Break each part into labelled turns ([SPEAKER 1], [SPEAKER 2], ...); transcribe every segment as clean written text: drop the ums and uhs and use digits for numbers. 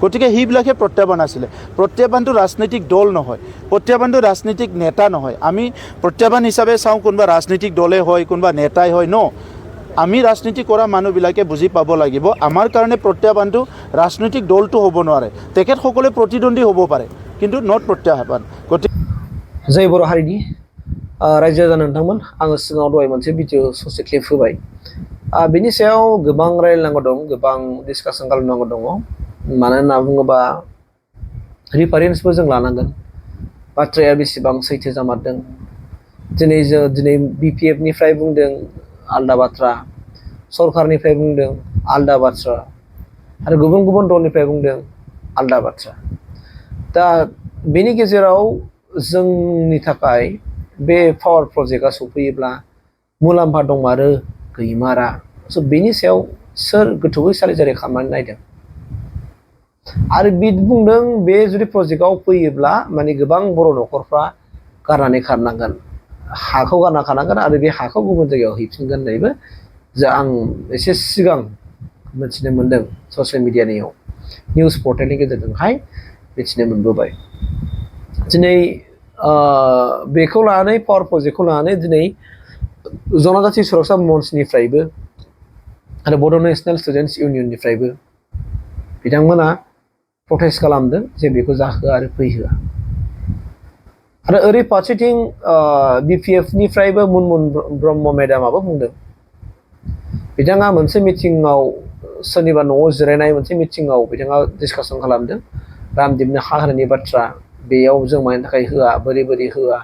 [SPEAKER 1] গতিকে সেইবিলাকে প্ৰত্যাহ্বান আছিলে। প্ৰত্যাহ্বানটো ৰাজনৈতিক দল নহয়, প্ৰত্যাহ্বানটো ৰাজনৈতিক নেতা নহয়। আমি প্ৰত্যাহ্বান হিচাপে চাওঁ কোনোবা ৰাজনৈতিক দলে হয়, কোনোবা নেতাই হয়। আমি ৰাজনীতি কৰা মানুহবিলাকে বুজি পাব লাগিব, আমাৰ কাৰণে প্ৰত্যাহ্বানটো ৰাজনৈতিক দলটো হ'ব নোৱাৰে। তেখেতসকলে প্ৰতিদ্বন্দ্বী হ'ব পাৰে, কিন্তু নট প্ৰত্যাহ্বান। গতিকে
[SPEAKER 2] जय बर' हारिनि रायजो राजा नोंथांमोन, आङो सिगाङाव दहाय मोनसे भिडिअ ससे क्लिप होबाय। बेनि सायाव गोबां रायलायनांगौ दं, गोबां डिसकासन खालामनांगौ दङ। मानो होनना बुङोबा रिफारेन्सबो जों लानांगोन, बाथ्राया बेसेबां सैथो जामारदों। दिनै BPF निफ्राय बुंदों आलदा बाथ्रा, सरकारनिफ्राय बुंदों आलदा बाथ्रा, आरो गुबुन गुबुन दलनिफ्राय बुंदों आलदा बाथ्रा। दा बेनि गेजेराव जोंनि थाखाय बे पावार प्रजेक्टआ सफैयोब्ला मुलाम्फा दंमारो गैमारा, स' बेनि सायाव सोर गोथौयै सारिजारि खालामनानै नायदों। आरो बि बुंदों बे जुदि प्रजेक्टआव फैयोब्ला माने गोबां बर' न'खरफ्रा गारनानै खारनांगोन, हाखौ गारना खानांगोन, आरो बे हाखौ गुबुन जायगायाव हैफिनगोन होननानैबो आं एसे सिगां मिथिनो मोन्दों ससियेल मिडियानियाव निउस पर्टेलनि गेजेरजोंहाय मिथिनो मोनबोबाय। दिनै बेखौ लानानै पावार प्रजेक्टखौ लानानै दिनै जनजाति सुरक्षा मन्चनिफ्रायबो आरो बड' नेशनेल स्टुडेन्टस इउनियननिफ्रायबो बिथांमोना प्रटेस्ट खालामदों जे बेखौ जाहोआ आरो फैहोआ। आरो ओरै फारसेथिं BPF निफ्रायबो मुनमुन ब्रह्म मेडामाबो बुंदों, बिथाङा मोनसे मिटिङाव सोरनिबा न'आव जिरायनाय मोनसे मिटिङाव बिथाङा डिसकासन खालामदों रामदेबनो हा होनायनि बाथ्रा। बेयाव जों मानि थाखाय होआ, बोरै होआ,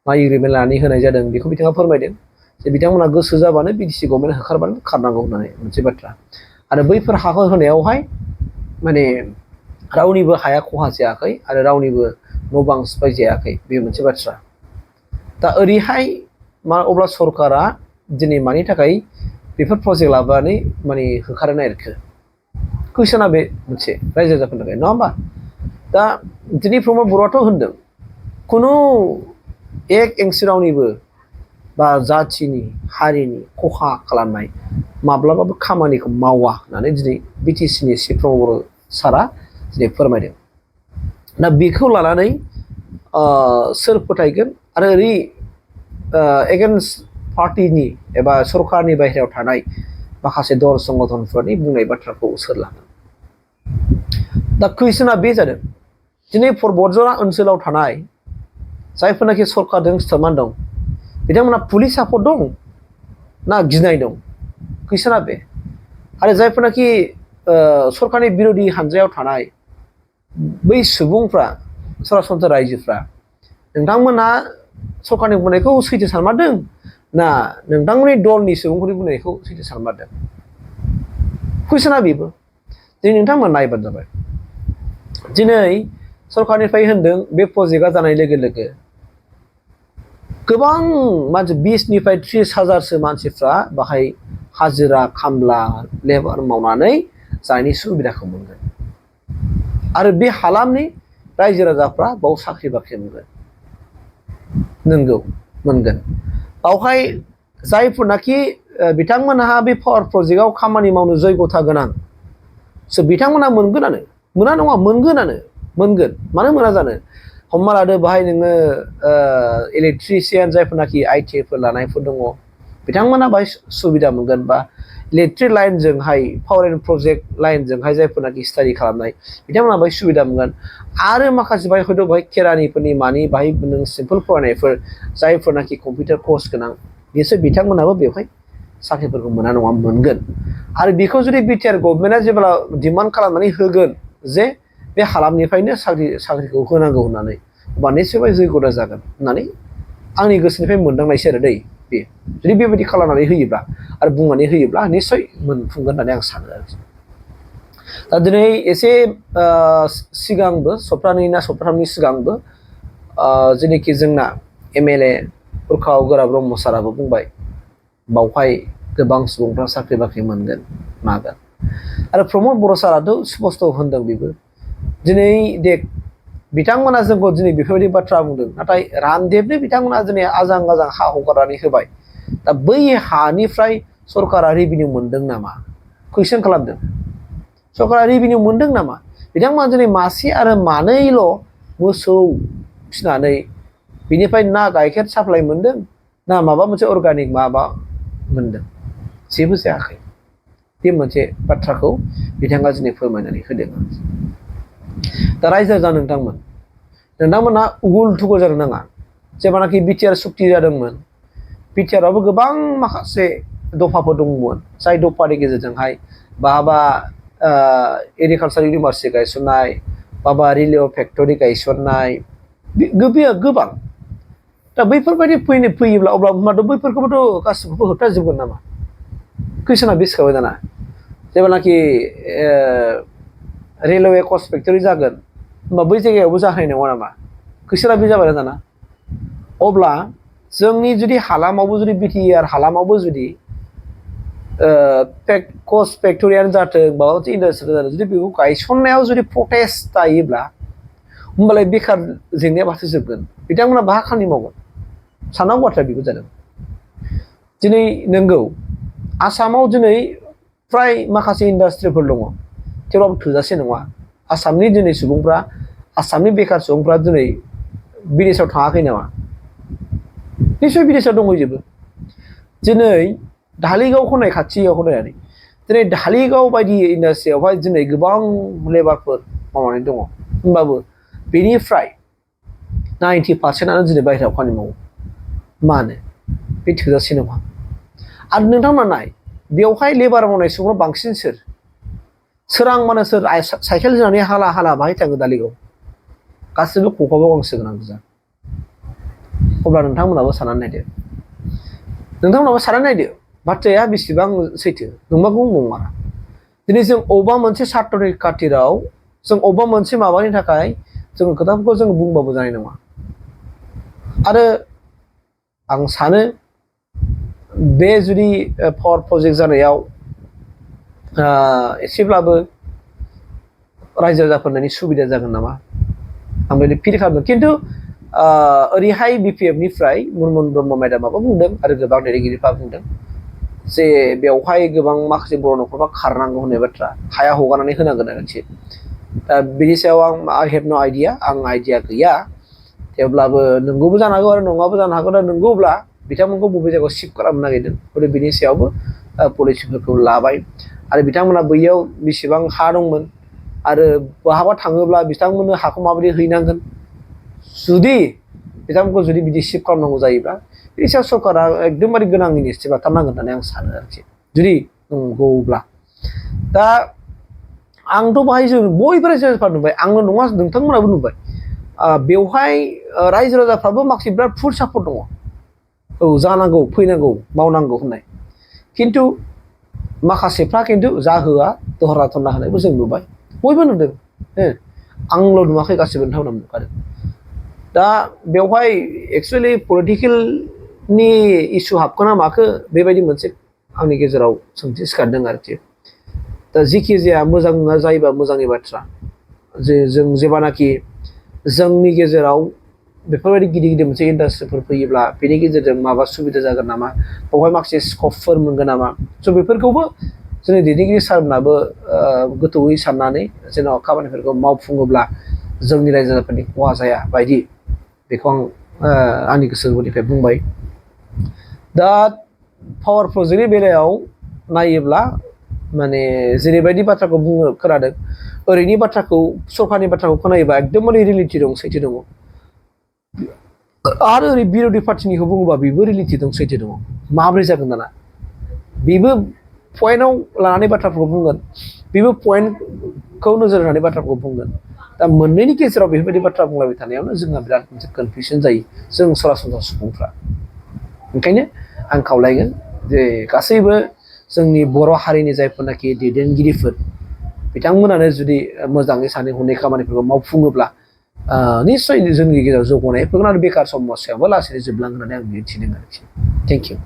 [SPEAKER 2] मा एग्रिमेन्ट लानानै होनाय जादों, बेखौ बिथाङा फोरमायदों जे बिथांमोना गोसो जाबानो BTC गभर्नमेन्ट होखारबानो खारनांगौ होननानै मोनसे बाथ्रा। आरो बैफोर हाखौ होनायावहाय माने रावनिबो हाया खहा जायाखै आरो रावनिबो न' बां सिफाय जायाखै, बे मोनसे बाथ्रा। दा ओरैहाय अब्ला सरकारा दिनै मानि थाखाय बेफोर प्रजेक्ट लाबोनानै माने होखारनो नागिरखो, कुइसना बे मोनसे रायजो राजाफोरनि थाखाय, नङा होमबा? दा दिनै प्रमद बर'आथ' होनदों खुनु एक एंसि रावनिबो बा जाथिनि हारिनि खहा खालामनाय माब्लाबाबो खामानिखौ मावा होननानै दिनै BTC नि प्रमद बर' सारा दिनै फोरमायदों। दा बेखौ लानानै सोर फोथायगोन आरो ओरै एगेन्स्ट पार्टिनि एबा सरकारनि बाहेरायाव थानाय माखासे दल संगठनफोरनि बुंनाय बाथ्राखौ सोर लागोन? दा कुइसना बे जादों, दिनै पर्बतझरा ओनसोलाव थानाय जायफोरनाखि सरकारजों सिथाबनानै दं बिथांमोना पुलिस सापर्ट दं ना गिनाय दं? कुइसना बे। आरो जायफोरनाखि सरकारनि बिरोधि हानजायाव थानाय बै सुबुंफ्रा, सरासनस्रा रायजोफ्रा, नोंथांमोनहा सरकारनि बुंनायखौ सैथो सानमारदों ना नोंथांमोननि दलनि सुबुंफोरनि बुंनायखौ सैथो सानमारदों? कुइसना बेबो। दिनै नोंथांमोना नायबानो जाबाय। दिनै सरकारनिफ्राय होनदों बे प्रजेक्टआ जानाय लोगो लोगो गोबां मानसि 20निफ्राय 30,000सो मानसिफ्रा बाहाय हाजिरा खामला लेबार मावनानै जानायनि सुबिदाखौ मोनगोन। आरो बे हालामनि रायजो राजाफ्रा बाव साख्रि बाख्रि मोनगोन। नंगौ, मोनगोन। बावहाय जायफोरनाखि बिथांमोनहा बे पावार प्रजेक्टआव खामानि मावनो जयगथा गोनां, स' बिथांमोनहा मोनगोनानो, मोना नङा, मोनगोनानो, मोनगोन। मानो मोना जानो? हमना लादो बाहाय नोङो इलेक्ट्रिसियान जायफोरनाखि ITI फोर लानायफोर दङ, बिथांमोना बाहाय सुबिदा मोनगोन। बा इलेक्ट्रिक लाइनजोंहाय पावार एन्ड प्रजेक्ट लाइनजोंहाय जायफोरनाखि स्टाडि खालामनाय बिथांमोना बाहाय सुबिदा मोनगोन। आरो माखासे बाहाय हयथ' बाहाय केरानिफोरनि मानि बाहाय नों सिम्पोल फरायनायफोर जायफोरनाखि कम्पिउटार कर्स गोनां, बिसोर बिथांमोनाबो बेवहाय साख्रिफोरखौ मोना नङा, मोनगोन। आरो बेखौ जुदि BTR गभर्नमेन्टआ जेब्ला डिमान्ड खालामनानै होगोन जे बे हालामनिफ्रायनो साख्रिखौ होनांगौ होननानै, अब्ला निश्चय जयगदा जागोन होननानै आंनि गोसोनिफ्राय मोनदांनायसै आरो दै बे। जुदि बेबायदि खालामनानै होयोब्ला आरो बुंनानै होयोब्ला निश्चय मोनफुंगोन होननानै आं सानो आरोखि। दा दिनै एसे सिगांबो सप्तानै ना सप्ताथामनि सिगांबो जेनोखि जोंना MLA उर्खाव गोरा ब्रह्म साराबो बुंबाय बावहाय गोबां सुबुंफ्रा साख्रि बाख्रि मोनगोन मागोन। आरो प्रमद बर' साराथ' स्पस्त होनदों बेबो। दिनै देख बिथांमोना जोंखौ दिनै बेफोरबायदि बाथ्रा बुंदों, नाथाय रामदेबनो बिथांमोना दिनै आजां गाजां हा हगारनानै होबाय। दा बै हानिफ्राय सरकारा रेभिनिउ मोनदों नामा? कुइसन खालामदों। सरकारा रेभिनिउ मोनदों नामा? बिथांमोना दिनै मासे आरो मानैल' मोसौ फिनानै बिनिफ्राय ना गाइखेर साप्लाय मोनदों ना माबा मोनसे अर्गानिक माबा मोनदों जेबो जायाखै बे मोनसे बाथ्राखौ बिथाङा दिनै फोरमायनानै होदों दा रायजो राजा नोंथांमोना उगुल थुगुल जानो नाङा जेब्लानाखि बिटिआर सुक्ति जादोंमोन बिटिआरावबो गोबां माखासे दफाफोर दंमोन जाय दफानि गेजेरजोंहाय बहाबा एग्रिकालसार इउनिभारसिटि गायसननाय बहाबा रेलवे फेक्टरि गायसननाय गोबां दा बैफोरबायदि फैयोब्ला अब्ला होनबाथ' बैफोरखौबोथ' गासिबो होबथाजोबगोन नामा कुइसना बिसिखाबाय दाना जेब्लानाखि रेलवे कच फेक्टरि जागोन होमबा बै जायगायावबो जाहैनाय नङा नामा कुइसना बे जाबाय दाना अब्ला जोंनि जुदि हालामावबो जुदि बिटिआर हालामावबो जुदि कच फेक्टरियानो जाथों माबा मोनसे इन्डास्ट्रि जाथों जुदि बेखौ गायसननायाव जुदि प्रटेस्ट जायोब्ला होमबालाय बेखार जेंनाया बाथो जोबगोन बिथांमोना बाहा खामानि मावगोन साननांगौ बाथ्रा बेबो जादों दिनै नंगौ आसामाव दिनै फ्राय माखासे इन्डास्ट्रिफोर दङ थेवब्लाबो थोजासे नङा आसामनि दिनै सुबुंफ्रा आसामनि बेखार सुबुंफ्रा दिनै बिदेशाव थाङाखै नामा निश्चय बिदेशाव दंहैजोबो दिनै धालिगाव होननाय खाथियाव नायनानै दिनै धालिगाव बायदि इन्डास्ट्रियावहाय दिनै गोबां लेबारफोर मावनानै दङ होनबाबो बेनिफ्राय 90% दिनै बाहेरायाव खामानि मावो मानो बे थोजासे नङा आरो नोंथांमोना नाय बेवहाय लेबार मावनाय सुबुंफ्रा बांसिन सोरांबानो सोर साइकेल होनानै हाला हाला बाहाय थाङो धालिगाव गासिबो खखाबाव गांसो गोनां गोजा अब्ला नोंथांमोनाबो साननानै नायदो बाथ्राया बेसेबां सैथो नंमारगौ नङा दिनै जों अबेबा मोनसे सात्रनि खाथिराव जों अबेबा मोनसे माबानि थाखाय जों खोथाफोरखौ जों बुंबाबो जानाय नङा आरो आं सानो बे जुदि पावार प्रजेक्ट जानायाव एसेब्लाबो रायजो राजाफोरनि सुबिदा जागोन नामा आं बेबायदि फिल खालामदों खिन्थु ओरैहाय बिपिएफनिफ्राय मुनमुन ब्रह्म मेडामाबो बुंदों आरो गोबां दैदेनगिरिफ्रा बुंदों जे बेवहाय गोबां माखासे बर' न'खरफ्रा खारनांगौ होननाय बाथ्रा हाया हगारनानै होनांगोन आरोखि दा बिनि सायाव आइ हेभ न' आइडिया आं आइडिया गैया थेवब्लाबो नंगौबो जानो हागौ आरो नङाबो जानो हागौ दा नंगौब्ला बिथांमोनखौ बबे जायगायाव शिफ्ट खालामनो नागिरदों हयथ' बिनि सायावबो पलिसिफोरखौ लाबाय आरो बिथांमोना बैयाव बेसेबां हा दंमोन आरो बहाबा थाङोब्ला बिथांमोननो हाखौ माबायदि हैनांगोन जुदि बिथांमोनखौ जुदि बिदि शिफ्ट खालामनांगौ जायोब्ला बिनि सायाव सरकारा एकदमबारे गोनां इनिसियेटिभ लाथारनांगोन होननानै आं सानो आरोखि जुदि नंगौब्ला दा आंथ' बाहाय जों बयबो रायजो राजाफ्रा नुबाय आंल' नङा नोंथांमोनाबो नुबाय बेवहाय रायजो राजाफ्राबो माखासे बिराद फुल सापर्ट दङ औ जानांगौ फैनांगौ मावनांगौ होननाय खिन्थु माखासेफ्रा खिन्थु जाहोआ दहरा थन्ना होनायबो जों नुबाय बयबो नुदों आंल' नुवाखै गासिबो नोंथांमोना नुखादों दा बेवहाय एक्सुवेलि पलिटिकेलनि इसु हाबखो ना माखो बेबायदि मोनसे आंनि गेजेराव सोंथि सिखारदों आरोखि दा जिखि जाया मोजां नङा जायोबा मोजांनि बाथ्रा जे जों जेब्लानाखि जोंनि गेजेराव बेफोरबायदि गिदिर गिदिर मोनसे इन्डास्ट्रिफोर फैयोब्ला बेनि गेजेरजों माबा सुबिदा जागोन नामा बेवहाय माखासे स्कपफोर मोनगोन नामा स' बेफोरखौबो जोंनि दैदेनगिरि सारमोनाबो गोथौयै साननानै जेन' खामानिफोरखौ मावफुङोब्ला जोंनि रायजो राजाफोरनि खहा जाया बायदि बेखौ आं आंनि गोसो गोरबोनिफ्राय बुंबाय दा पावार प्रजेक्टनि बेलायाव नायोब्ला माने जेरैबायदि बाथ्राखौ बुङो खोनादों ओरैनि बाथ्राखौ सरकारनि बाथ्राखौ खोनायोबा एकदमबारे रियेलिटि दं सैथो दङ आरो ओरै बिर'धि पार्टिनिखौ बुङोबा बेबो रियेलिटि दं सैथो दङ माब्रै जागोन दाना बेबो पइन्टआव लानानै बाथ्राफोरखौ बुंगोन बेबो पइन्टखौ नोजोर होनानै बाथ्राफोरखौ बुंगोन दा मोननैनि गेजेराव बेफोरबायदि बाथ्रा बुंलायबाय थानायावनो जोंहा बिराद मोनसे कनफिउसन जायो जों सरासनस्रा सुबुंफ्रा ओंखायनो आं खावलायगोन जे गासैबो जोंनि बर' हारिनि जायफोरनाखि दैदेनगिरिफोर बिथांमोनानो जुदि मोजाङै सानै हनै खामानिफोरखौ मावफुङोब्ला निश्चय जोंनि गेजेराव जौगानाय फैगोन आरो बेकार समस्यायावबो लासैनो जोबलांगोन होननानै आं मिजिंथिदों आरोखि थेंक इउ